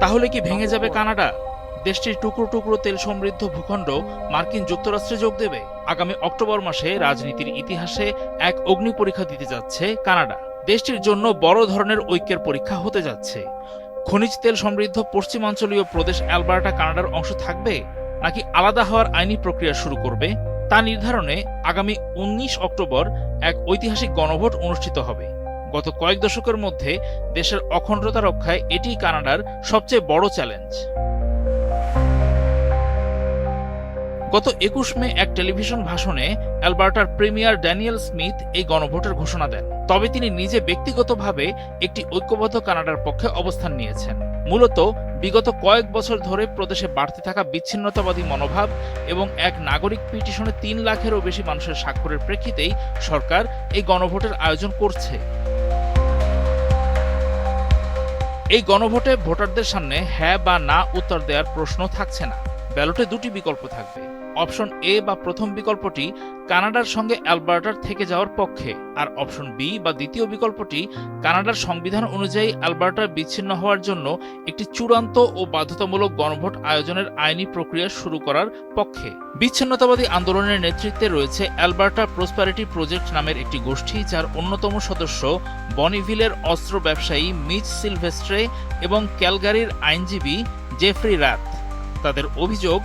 তাহলে কি ভেঙে যাবে কানাডা? দেশটির টুকরো টুকরো তেল সমৃদ্ধ ভূখণ্ড মার্কিন যুক্তরাষ্ট্রে যোগ দেবে। আগামী অক্টোবর মাসে রাজনীতির ইতিহাসে এক অগ্নি পরীক্ষা দিতে যাচ্ছে কানাডা। দেশটির জন্য বড় ধরনের ঐক্যের পরীক্ষা হতে যাচ্ছে। খনিজ তেল সমৃদ্ধ পশ্চিমাঞ্চলীয় প্রদেশ অ্যালবার্টা কানাডার অংশ থাকবে, নাকি আলাদা হওয়ার আইনি প্রক্রিয়া শুরু করবে, তা নির্ধারণে আগামী 19 অক্টোবর এক ঐতিহাসিক গণভোট অনুষ্ঠিত হবে। গত কয়েক দশকের মধ্যে দেশের অখণ্ডতা রক্ষায় এটি কানাডার সবচেয়ে বড় চ্যালেঞ্জ। গত 21 মে এক টেলিভিশন ভাষণে অ্যালবার্টার প্রিমিয়ার ড্যানিয়েল স্মিথ এই গণভোটের ঘোষণা দেন। তবে তিনি নিজে ব্যক্তিগতভাবে একটি ঐক্যবদ্ধ কানাডার পক্ষে অবস্থান নিয়েছেন। মূলত বিগত কয়েক বছর ধরে প্রদেশে বাড়তে থাকা বিচ্ছিন্নতাবাদী মনোভাব এবং এক নাগরিক পিটিশনে 3 লাখেরও বেশি মানুষের স্বাক্ষরের প্রেক্ষিতেই সরকার এই গণভোটের আয়োজন করছে। এই গণভোটে ভোটারদের সামনে হ্যাঁ বা না উত্তর দেওয়ার প্রশ্ন থাকছে না। ব্যালটে 2টি বিকল্প থাকবে। অপশন এ বা প্রথম বিকল্পটি কানাডার সঙ্গে অ্যালবার্টার থেকে যাওয়ার পক্ষে, আর অপশন বি বা দ্বিতীয় বিকল্পটি কানাডার সংবিধান অনুযায়ী অ্যালবার্টার বিচ্ছিন্ন হওয়ার জন্য একটি চূড়ান্ত ও বাধ্যতামূলক গণভোট আয়োজনের আইনি প্রক্রিয়া শুরু করার পক্ষে। বিচ্ছিন্নতাবাদী আন্দোলনের নেতৃত্বে রয়েছে অ্যালবার্টা প্রসপারিটি প্রজেক্ট নামের একটি গোষ্ঠী, যার অন্যতম সদস্য বনিভিলের অস্ত্র ব্যবসায়ী মিচ সিলভেস্ট্রে এবং ক্যালগারির আইনজীবী জেফ্রি রাথ। তাদের অভিযোগ,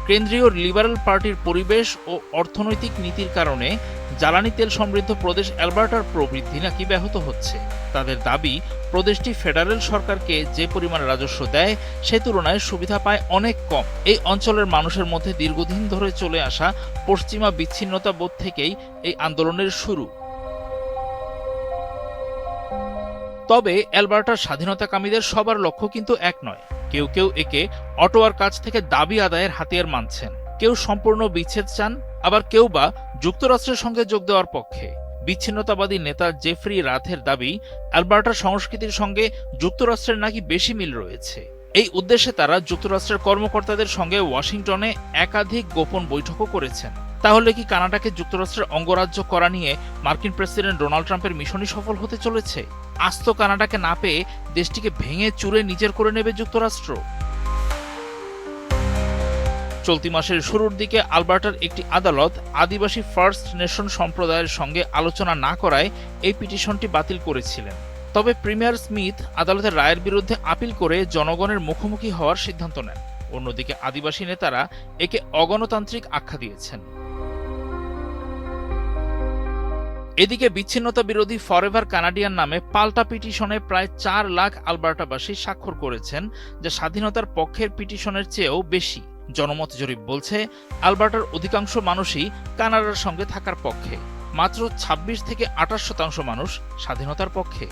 কেন্দ্রীয় লিবারেল পার্টির পরিবেশ ও অর্থনৈতিক নীতির কারণে জ্বালানি তেল সমৃদ্ধ প্রদেশ অ্যালবার্টার প্রবৃদ্ধি নাকি ব্যাহত হচ্ছে। তাদের দাবি, প্রদেশটি ফেডারেল সরকারকে যে পরিমাণ রাজস্ব দেয় সে তুলনায় সুবিধা পায় অনেক কম। এই অঞ্চলের মানুষের মধ্যে দীর্ঘদিন ধরে চলে আসা পশ্চিমা বিচ্ছিন্নতা বোধ থেকেই এই আন্দোলনের শুরু। তবে অ্যালবার্টার স্বাধীনতাকামীদের সবার লক্ষ্য কিন্তু এক নয়। কেউ কেউ একে অটোয়ার কাছ থেকে দাবি আদায়ের হাতিয়ার মানছেন, কেউ সম্পূর্ণ বিচ্ছেদ চান, আবার কেউ বা যুক্তরাষ্ট্রের সঙ্গে যোগ দেওয়ার পক্ষে। বিচ্ছিন্নতাবাদী নেতা জেফ্রি রাথের দাবি, অ্যালবার্টার সংস্কৃতির সঙ্গে যুক্তরাষ্ট্রের নাকি বেশি মিল রয়েছে। এই উদ্দেশ্যে তারা যুক্তরাষ্ট্রের কর্মকর্তাদের সঙ্গে ওয়াশিংটনে একাধিক গোপন বৈঠকও করেছেন। তাহলে কি কানাডাকে যুক্তরাষ্ট্রের অঙ্গরাজ্য করা নিয়ে মার্কিন প্রেসিডেন্ট ডোনাল্ড ট্রাম্পের মিশনই সফল হতে চলেছে? আস্ত কানাডাকে না পেয়ে দেশটিকে ভেঙে চুরে নিজের করে নেবে যুক্তরাষ্ট্র? চলতি মাসের শুরুর দিকে আলবার্টার একটি আদালত আদিবাসী ফার্স্ট নেশন সম্প্রদায়ের সঙ্গে আলোচনা না করায় এই পিটিশনটি বাতিল করেছিলেন। তবে প্রিমিয়ার স্মিথ আদালতের রায়ের বিরুদ্ধে আপিল করে জনগণের মুখোমুখি হওয়ার সিদ্ধান্ত নেন। অন্যদিকে আদিবাসী নেতারা একে অগণতান্ত্রিক আখ্যা দিয়েছেন। এদিকে বিচ্ছিন্নতা বিরোধী ফরএভার কানাডিয়ান নামে পাল্টা পিটিশনে প্রায় 4 লাখ আলবার্টাবাসী স্বাক্ষর করেছেন, যা স্বাধীনতার পক্ষের পিটিশনের চেয়েও বেশি। জনমত জরিপ বলছে আলবার্টার অধিকাংশ মানুষই কানাডার সঙ্গে থাকার পক্ষে, মাত্র 26 থেকে 28% মানুষ স্বাধীনতার পক্ষে।